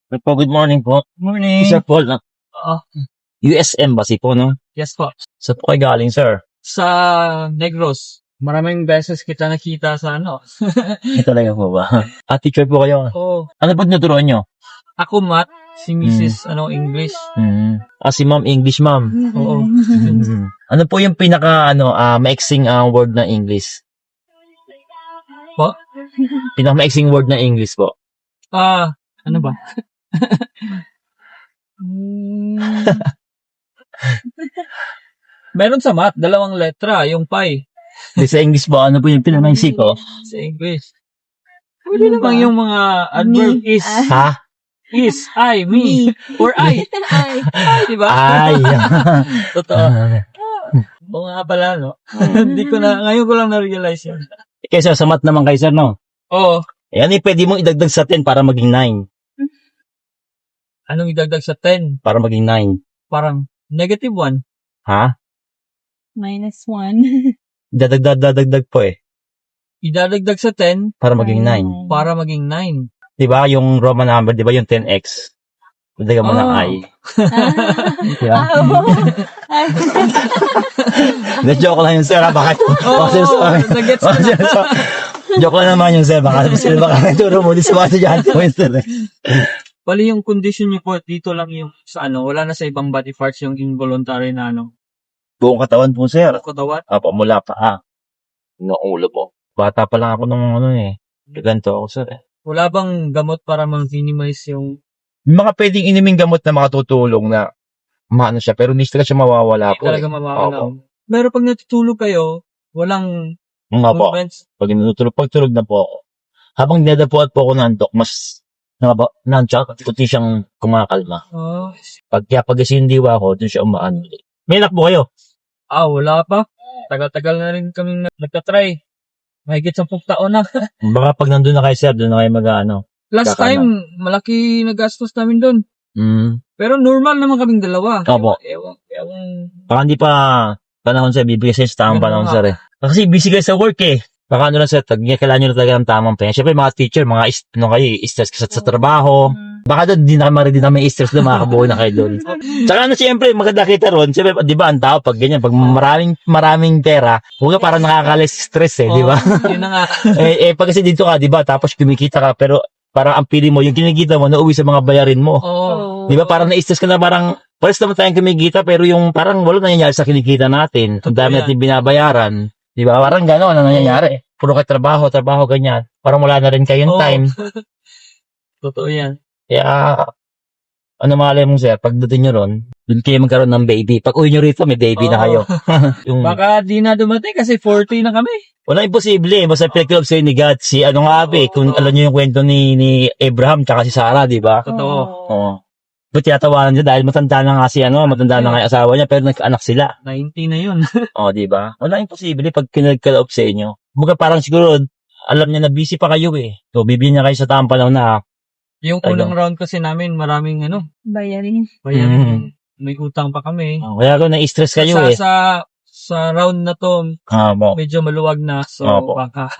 Po, good morning po. Morning. Sir Paul, Oo. US Embassy po, no? Yes po. Sa po kayo galing, sir? Sa Negros, maraming beses kita nakita sa ano. Talaga po ba? Teacher po kayo. Oo. Ano ba tinuturuan nyo? Ako math, si Mrs. English. Si ma'am, English, ma'am. Oo. Ano po yung pinaka, maiksing word na English? Po? Pinaka maiksing word na English po? Ano ba? Meron sa math, 2 letra, yung pi. Sa English po, ano po yung pinaka maiksing ko? Sa English. Pwede naman yung mga adverb is, Ha? is, I, me, or I. I, diba? Ay. Totoo. Oo nga pala, no? Ngayon ko lang na-realize yun. Okay, sir, sa math naman kayo, sir, no? Oo. Yan, pwede mong idagdag sa 10 para maging 9. Anong idagdag sa 10? Para maging 9. Parang negative 1. Ha? -1. Dadagdag po eh. Idadagdag sa 10 Para maging 9. para maging 9. Diba, yung Roman number, diba yung 10x? Dagdagan mo ng I. Diba? Joke lang yun, sir. Bakit? Nagets ko na. Joke lang naman yun, sir. Baka turo mo, di sa mga estudyante mo yun, sir. Bali yung condition niyo po, dito lang yung sa wala na sa ibang body parts yung involuntary na Buong katawan po, sir. katawan. Apo, mula pa. Noong ulo po. Bata pa lang ako nung ganito ako, sir. Wala bang gamot para ma-minimize yung Mga pwedeng iniming gamot na makatutulong na maano siya, pero hindi siya mawawala po. talaga mawawala. Pero pag natutulog kayo, walang Nga po. movements. Pagtulog na po ako. Habang dinadapuan po ako ng antok, mas kunti siyang kumakalma. Oh. Kaya pagising diwa ko, dun siya umaan ulit. May anak po kayo? Wala pa. Tagal-tagal na rin kaming nagtatry. Mahigit 10 taon na. Baka pag nandun na kayo, sir, dun na kayo Last Kakana. time, malaki nagastos namin doon. Mm. Pero normal naman kaming dalawa. Opo. Ewan. Baka hindi pa panahon, sir, bibigay sa tamang Ganun panahon, nga. sir. Kasi busy kayo sa work, eh. Baka lang, sir, kailangan nyo na talaga ng tamang pahinga. Siyempre, mga teacher, stress ka sa trabaho. Baka doon, di na may stress doon, makakabuhay na kayo doon. Tsaka siyempre, maganda kita ron. Siyempre, di ba, ang tao, pag ganyan, pag maraming pera, huwag ka parang nakakalis stress, di ba? Yun na nga. Pag kasi dito ka, di ba, tapos kumikita ka, pero parang ang pili mo, yung kinikita mo, nauwi sa mga bayarin mo. Oo. Di ba, parang na-stress ka na parang, pares naman tayong kumikita, pero yung parang wala nangyayari sa kinikita natin. Ang dami natin binabayaran. Di ba? Parang gano'n ang nangyayari. Puro ka trabaho, ganyan. Parang wala na rin kayong Oo. time. Totoo yan. Kaya, ano malay mo, sir, pagdating nyo ron, doon kayo magkaroon ng baby. Pag uwi nyo rito, may baby na Oo. kayo. Yung, Baka di na dumating kasi 40 na kami. wala imposible eh. Basta pinag-club sa'yo ni God. Kung alam nyo yung kwento ni Abraham tsaka si Sarah, di ba? Totoo. Oo. Ba't tinatawanan niya dahil matanda na nga matanda na nga yung asawa niya, pero nagkaanak sila. 90 na yun. Di ba? Wala imposible pag pinag-club sa inyo. Mga parang siguro, alam niya na busy pa kayo eh. So, bibigyan niya kayo sa tamang panahon na, Yung unang round kasi namin, maraming Bayarin. may utang pa kami. kaya kung na-stress kayo eh. Sa round na to, medyo maluwag na. So, Opo. baka.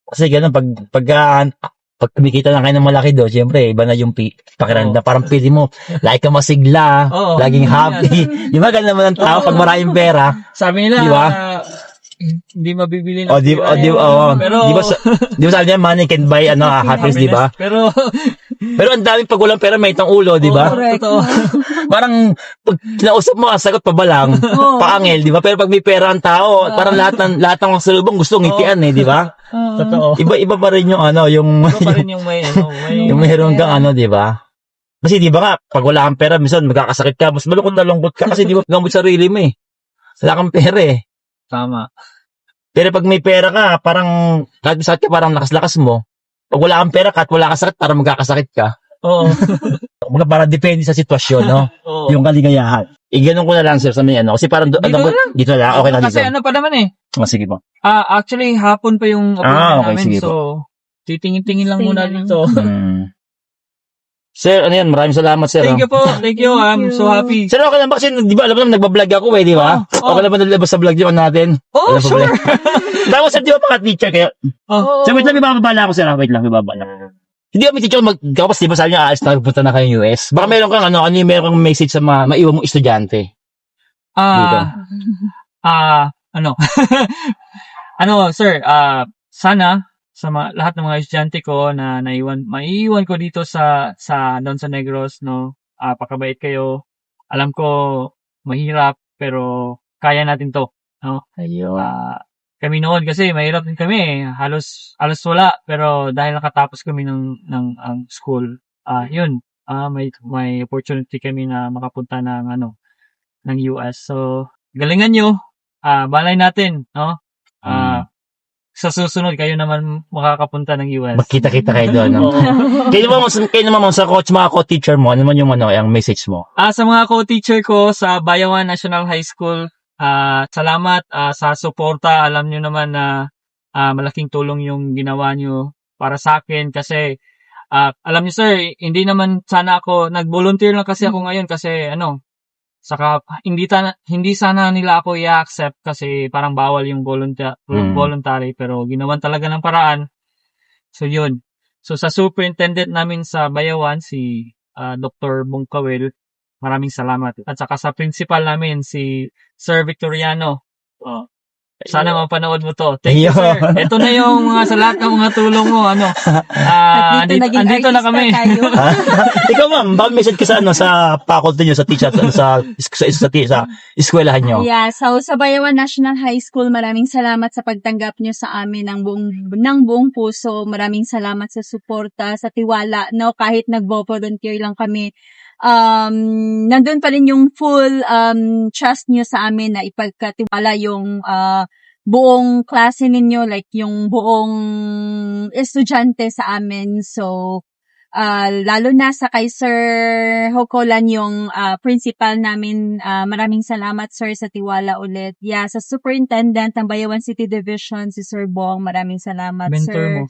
Kasi gano'n, pag kumikita na kayo ng malaki doon, siyempre, iba na yung pakiramdam. Parang pili mo, lagi ka masigla, Oo. laging happy. Di ba ganun naman ang tao pag maraming pera? Sabi nila, Di ba? hindi mabibili ng Di ba sabi niya, money can buy happiness, di ba? Pero ang daming pag walang pera, may itang ulo, di ba? Correct. Totoo. Parang, pag kinausap mo, sagot pa ba lang? Paangel, di ba? Pero pag may pera ang tao, parang lahat ng kasalubong gusto ngitian di ba? Totoo. Iba pa rin yung Iba pa rin yung may yung mayroon kang di ba? Kasi di ba nga, pag wala kang pera, minsan magkakasakit ka, mas malungkot na lungkot ka kasi di ba gamot sarili mo eh. Wala kang pera eh. Tama. Pero pag may pera ka, parang, kahit masakit ka, parang lakas-lakas mo. Pag wala kang pera, kahit wala kang sakit, parang magkakasakit ka. Oo. Mga parang depende sa sitwasyon, no? Oo. Yung kaligayahan. Ganun ko na lang, sir, sa may kasi parang, Dito na lang. dito na lang, okay na dito. Kasi pa naman eh. Sige po. Actually, hapon pa yung appointment okay, namin. sige So, titingin-tingin lang Stay muna na lang. dito. Sir, ano yan? Maraming salamat, sir. Thank you po. Thank you. I'm so happy. Sir, okay lang ba? Kasi, di ba, alam mo naman, nagbablog ako di ba? Oo. Okay lang ba nalabas sa vlog yun natin? Oh, Walang sure. problema. Tapos, sir, di ba, mga teacher kayo? Oh. Sir, wait lang, may bababala ako, sir. Wait lang, may bababala. Hindi kami teacher, tapos di ba sabi niya, aalis na, punta na kayo US. Baka meron kang meron kang message sa mga maiwan mong estudyante. Dito. Ano? Sir, sana sa lahat ng mga estudyante ko na maiiwan ko dito doon sa Negros, no? Pakabait kayo. Alam ko mahirap pero kaya natin 'to, no? Ayun. Kami noon kasi mahirap din kami, halos wala, pero dahil nakatapos kami ng school, yun, may opportunity kami na makapunta ng US. So, galingan nyo, balay natin, no? Sa susunod, kayo naman makakapunta ng US. Magkita-kita kayo doon. No? kayo naman sa coach, mga co-teacher mo, ano man yung yung message mo? Sa mga co-teacher ko sa Bayawan National High School, salamat sa suporta. Alam nyo naman na malaking tulong yung ginawa nyo para sa akin kasi alam nyo sir, hindi naman sana ako, nag-volunteer lang kasi ako ngayon kasi saka hindi sana nila ako i-accept kasi parang bawal yung voluntary pero ginawan talaga ng paraan. So yun. So sa superintendent namin sa Bayawan, si Dr. Bungkawil, maraming salamat. At saka sa principal namin, si Sir Victoriano. Sana mapanood mo to. Thank you, sir. Ito na yung sa lahat ng mga tulong mo. Andito na kami. Ikaw ma'am, baka message ka sa faculty nyo, sa teacher, sa eskwelahan nyo. Yeah, so sa Bayawan National High School, maraming salamat sa pagtanggap nyo sa amin ng buong puso. Maraming salamat sa suporta, sa tiwala, no? Kahit nag-volunteer lang kami, nandun pa rin yung full trust nyo sa amin na ipagkatiwala yung buong klase ninyo, like yung buong estudyante sa amin. So, lalo na sa kay Sir Hokolan, yung principal namin, maraming salamat sir sa tiwala ulit. Yeah, sa superintendent ng Bayawan City Division, si Sir Bong, maraming salamat Mentor sir. mo.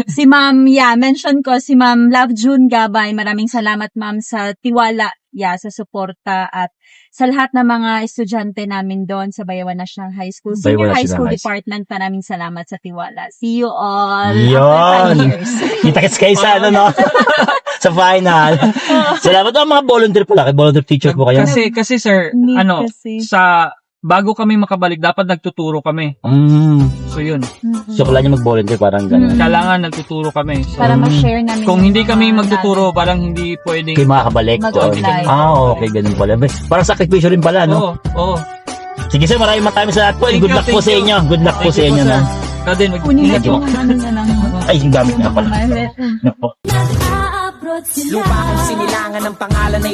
Si Ma'am, mention ko, si Ma'am Love June Gabay, maraming salamat ma'am sa tiwala, sa suporta at sa lahat ng mga estudyante namin doon sa Bayawan National High School. Senior Bayawan High National School High Department, maraming salamat sa tiwala. See you all Yun. after 5 years. Kita-kits kayo sa no? Sa final. Salamat mga volunteer pala, kay volunteer teacher po kayo. Kasi sir, Neat kasi. bago kami makabalik, dapat nagtuturo kami. So yun. So, wala niyo mag-volunteer, parang gano'n. Kailangan nagtuturo kami. So, Para ma-share namin. kung yung hindi kami mga magtuturo, parang hindi pwedeng... Kayo makakabalik. Mag-apply. Okay, ganun pala. Parang sakripisyo rin pala, no? Oo. Sige sir, maraming salamat po. Good luck po sa inyo. Good luck po sa inyo, no? Ikaw din, Kunin na mag-ingat po. yung na lang. Ay, yung gamit nga pala. Mga Nako. Lupa kong sinilangan ng pangalan ay